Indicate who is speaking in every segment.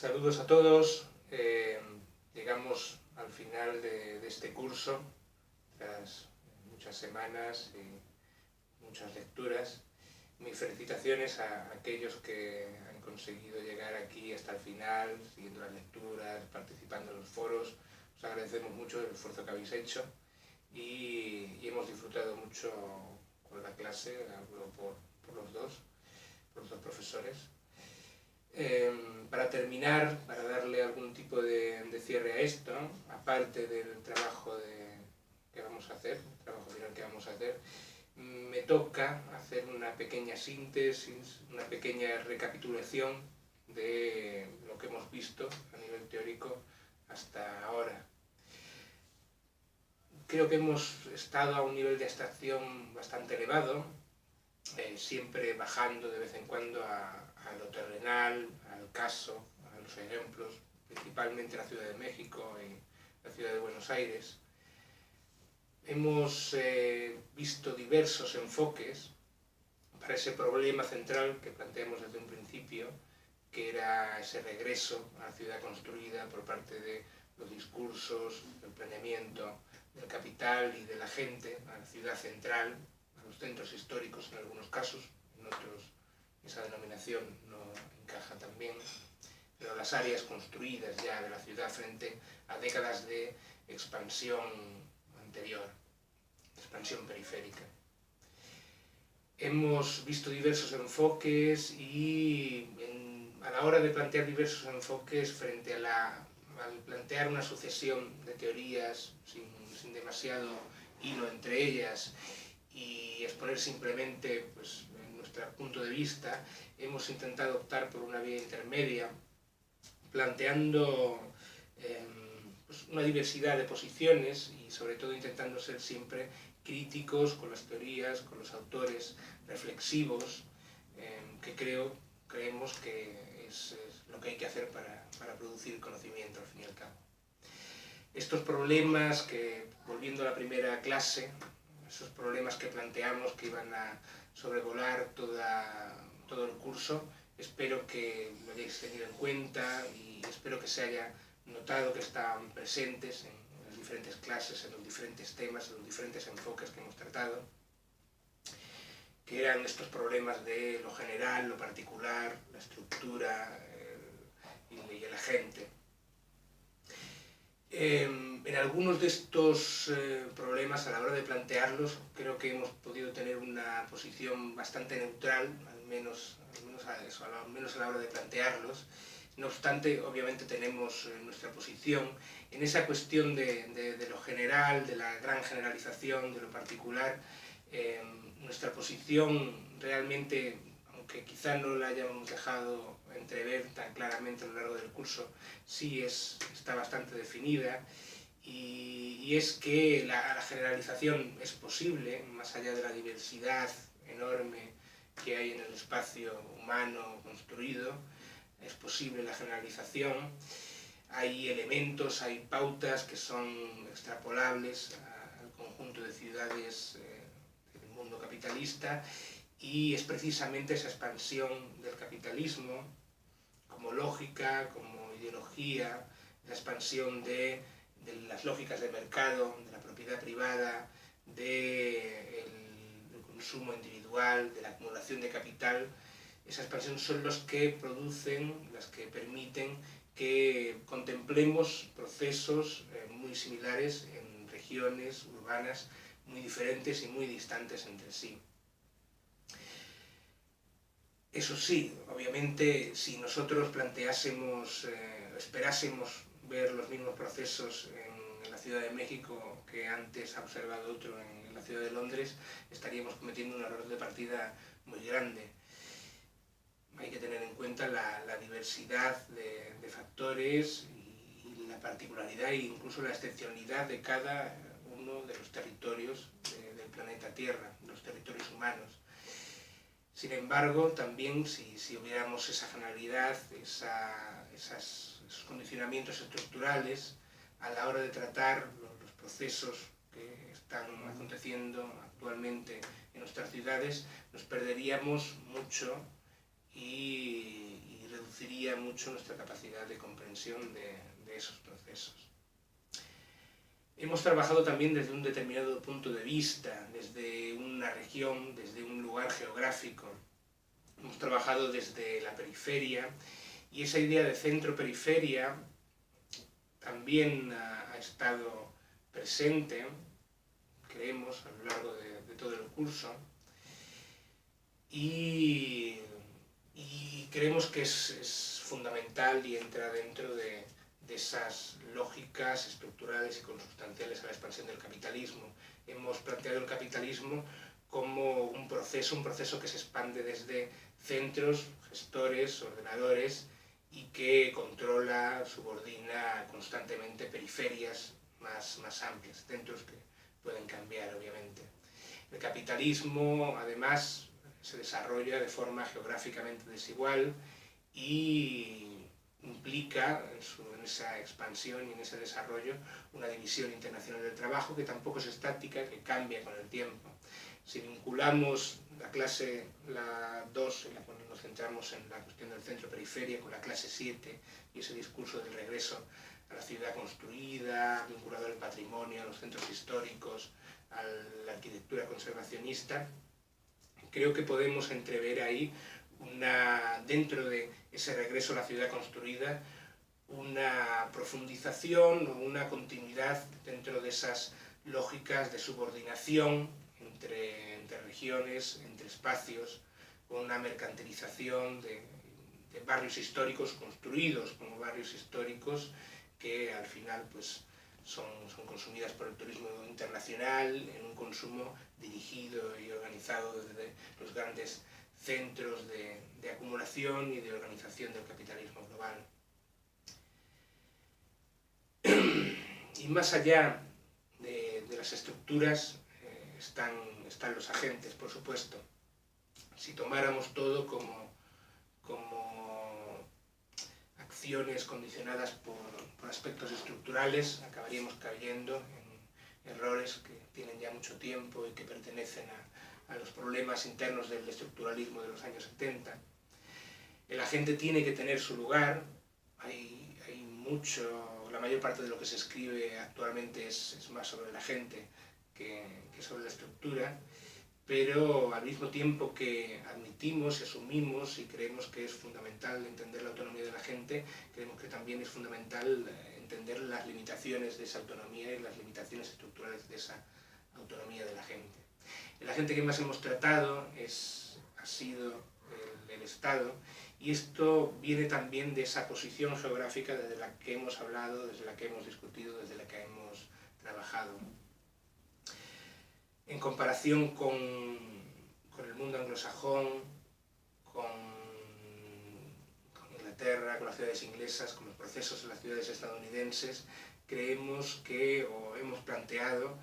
Speaker 1: Saludos a todos. Llegamos al final de este curso, tras muchas semanas y muchas lecturas. Mis felicitaciones a aquellos que han conseguido llegar aquí hasta el final, siguiendo las lecturas, participando en los foros. Os agradecemos mucho el esfuerzo que habéis hecho y hemos disfrutado mucho con la clase, hablo por los dos profesores. Para terminar, para darle algún tipo de cierre a esto, aparte del trabajo que vamos a hacer, el trabajo final que vamos a hacer, me toca hacer una pequeña síntesis, una pequeña recapitulación de lo que hemos visto a nivel teórico hasta ahora. Creo que hemos estado a un nivel de abstracción bastante elevado, siempre bajando de vez en cuando a lo terrenal, al caso, a los ejemplos, principalmente la Ciudad de México y la Ciudad de Buenos Aires. Hemos visto diversos enfoques para ese problema central que planteamos desde un principio, que era ese regreso a la ciudad construida por parte de los discursos, del planeamiento, del capital y de la gente, a la ciudad central, a los centros históricos en algunos casos, en otros esa denominación no encaja tan bien, pero las áreas construidas ya de la ciudad frente a décadas de expansión anterior, expansión periférica. Hemos visto diversos enfoques y a la hora de plantear diversos enfoques frente al plantear una sucesión de teorías sin demasiado hilo entre ellas y exponer simplemente pues, nuestro punto de vista, hemos intentado optar por una vía intermedia, planteando pues una diversidad de posiciones y sobre todo intentando ser siempre críticos con las teorías, con los autores, reflexivos, que creemos que es lo que hay que hacer para producir conocimiento al fin y al cabo. Estos problemas que, volviendo a la primera clase, esos problemas que planteamos que iban a sobrevolar todo el curso, espero que lo hayáis tenido en cuenta y espero que se haya notado que están presentes en las diferentes clases, en los diferentes temas, en los diferentes enfoques que hemos tratado, que eran estos problemas de lo general, lo particular, la estructura y el agente. En algunos de estos problemas, a la hora de plantearlos, creo que hemos podido tener una posición bastante neutral, al menos a la hora de plantearlos. No obstante, obviamente tenemos nuestra posición en esa cuestión de lo general, de la gran generalización, de lo particular. Nuestra posición realmente, aunque quizá no la hayamos dejado entrever tan claramente a lo largo del curso, sí está bastante definida, y es que la generalización es posible, más allá de la diversidad enorme que hay en el espacio humano construido, es posible la generalización. Hay elementos, hay pautas que son extrapolables al conjunto de ciudades del mundo capitalista, y es precisamente esa expansión del capitalismo como lógica, como ideología, la expansión de las lógicas de mercado, de la propiedad privada, del consumo individual, de la acumulación de capital. Esa expansión son los que producen, las que permiten que contemplemos procesos muy similares en regiones urbanas muy diferentes y muy distantes entre sí. Eso sí, obviamente, si nosotros planteásemos, esperásemos ver los mismos procesos en la Ciudad de México que antes ha observado otro en la Ciudad de Londres, estaríamos cometiendo un error de partida muy grande. Hay que tener en cuenta la diversidad de factores y la particularidad e incluso la excepcionalidad de cada uno de los territorios del planeta Tierra, los territorios humanos. Sin embargo, también si hubiéramos esa generalidad, esos condicionamientos estructurales a la hora de tratar los procesos que están aconteciendo actualmente en nuestras ciudades, nos perderíamos mucho y reduciríamos mucho nuestra capacidad de comprensión de esos procesos. Hemos trabajado también desde un determinado punto de vista, desde una región, desde un lugar geográfico. Hemos trabajado desde la periferia, y esa idea de centro-periferia también ha estado presente, creemos, a lo largo de todo el curso, y creemos que es fundamental y entra dentro de esas lógicas estructurales y consustanciales a la expansión del capitalismo. Hemos planteado el capitalismo como un proceso que se expande desde centros, gestores, ordenadores, y que controla, subordina constantemente periferias más amplias, centros que pueden cambiar, obviamente. El capitalismo, además, se desarrolla de forma geográficamente desigual y implica en esa expansión y en ese desarrollo una división internacional del trabajo que tampoco es estática, que cambia con el tiempo. Si vinculamos la clase, la 2, en la cual nos centramos en la cuestión del centro-periferia, con la clase 7 y ese discurso del regreso a la ciudad construida, vinculado al patrimonio, a los centros históricos, a la arquitectura conservacionista, creo que podemos entrever ahí, dentro de ese regreso a la ciudad construida, una profundización o una continuidad dentro de esas lógicas de subordinación entre regiones, entre espacios, con una mercantilización de barrios históricos construidos como barrios históricos que al final pues, son consumidas por el turismo internacional en un consumo dirigido y organizado desde los grandes centros de acumulación y de organización del capitalismo global. Y más allá de las estructuras están los agentes, por supuesto. Si tomáramos todo como acciones condicionadas por aspectos estructurales, acabaríamos cayendo en errores que tienen ya mucho tiempo y que pertenecen a los problemas internos del estructuralismo de los años 70. El agente tiene que tener su lugar, hay mucho, la mayor parte de lo que se escribe actualmente es más sobre el agente que sobre la estructura, pero al mismo tiempo que admitimos y asumimos y creemos que es fundamental entender la autonomía de la gente, creemos que también es fundamental entender las limitaciones de esa autonomía y las limitaciones estructurales de esa autonomía de la gente. El agente que más hemos tratado ha sido el Estado, y esto viene también de esa posición geográfica desde la que hemos hablado, desde la que hemos discutido, desde la que hemos trabajado. En comparación con el mundo anglosajón, con Inglaterra, con las ciudades inglesas, con los procesos en las ciudades estadounidenses, creemos que, o hemos planteado,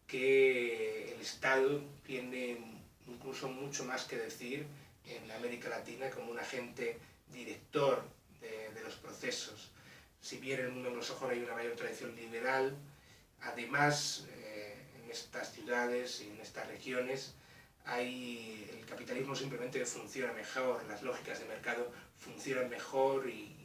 Speaker 1: que el Estado tiene incluso mucho más que decir en América Latina como un agente director de los procesos. Si bien en el mundo anglosajón hay una mayor tradición liberal, además en estas ciudades y en estas regiones el capitalismo simplemente funciona mejor, las lógicas de mercado funcionan mejor y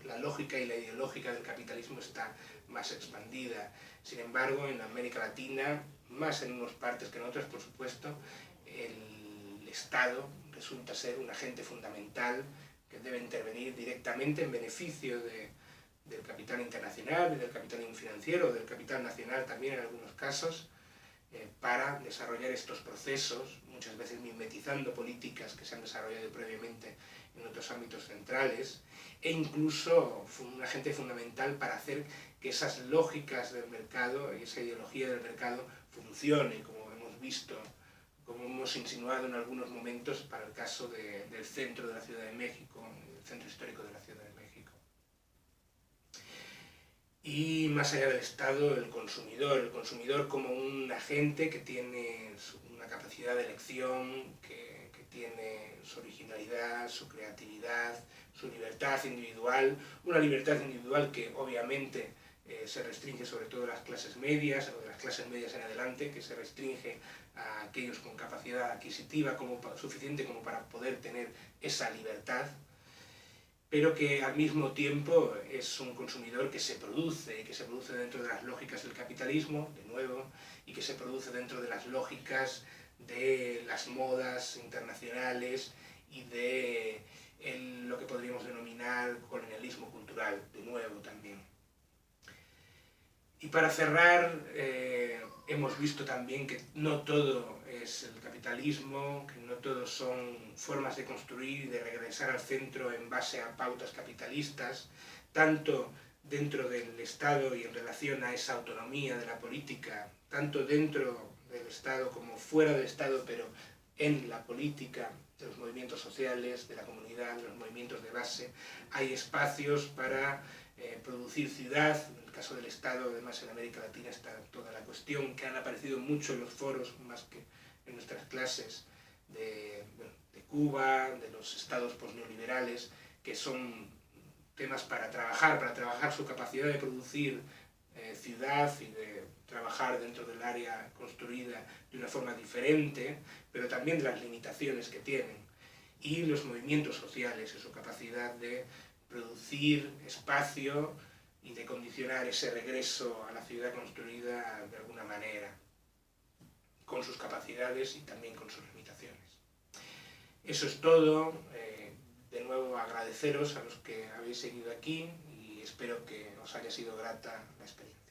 Speaker 1: la lógica y la ideológica del capitalismo está más expandida. Sin embargo, en América Latina, más en unas partes que en otras, por supuesto, el Estado resulta ser un agente fundamental que debe intervenir directamente en beneficio del capital internacional, del capital financiero, del capital nacional también en algunos casos, para desarrollar estos procesos, muchas veces mimetizando políticas que se han desarrollado previamente en otros ámbitos centrales, e incluso un agente fundamental para hacer que esas lógicas del mercado y esa ideología del mercado funcione, como hemos visto, como hemos insinuado en algunos momentos para el caso del centro de la Ciudad de México, el centro histórico de la Ciudad de México. Y más allá del Estado, el consumidor como un agente que tiene una capacidad de elección, que tiene su originalidad, su creatividad, su libertad individual, una libertad individual que obviamente se restringe sobre todo a las clases medias, o de las clases medias en adelante, que se restringe a aquellos con capacidad adquisitiva suficiente como para poder tener esa libertad, pero que al mismo tiempo es un consumidor que se produce dentro de las lógicas del capitalismo, de nuevo, y que se produce dentro de las lógicas de las modas internacionales y de lo que podríamos denominar colonialismo cultural, de nuevo también. Y para cerrar, hemos visto también que no todo es el capitalismo, que no todo son formas de construir y de regresar al centro en base a pautas capitalistas, tanto dentro del Estado y en relación a esa autonomía de la política, tanto dentro del Estado como fuera del Estado, pero en la política, de los movimientos sociales, de la comunidad, de los movimientos de base, hay espacios para producir ciudad. En el caso del Estado, además en América Latina está toda la cuestión, que han aparecido mucho en los foros, más que en nuestras clases, de Cuba, de los estados posneoliberales, que son temas para trabajar su capacidad de producir ciudad y de trabajar dentro del área construida de una forma diferente, pero también de las limitaciones que tienen, y los movimientos sociales y su capacidad de producir espacio y de condicionar ese regreso a la ciudad construida de alguna manera, con sus capacidades y también con sus limitaciones. Eso es todo. De nuevo agradeceros a los que habéis seguido aquí y espero que os haya sido grata la experiencia.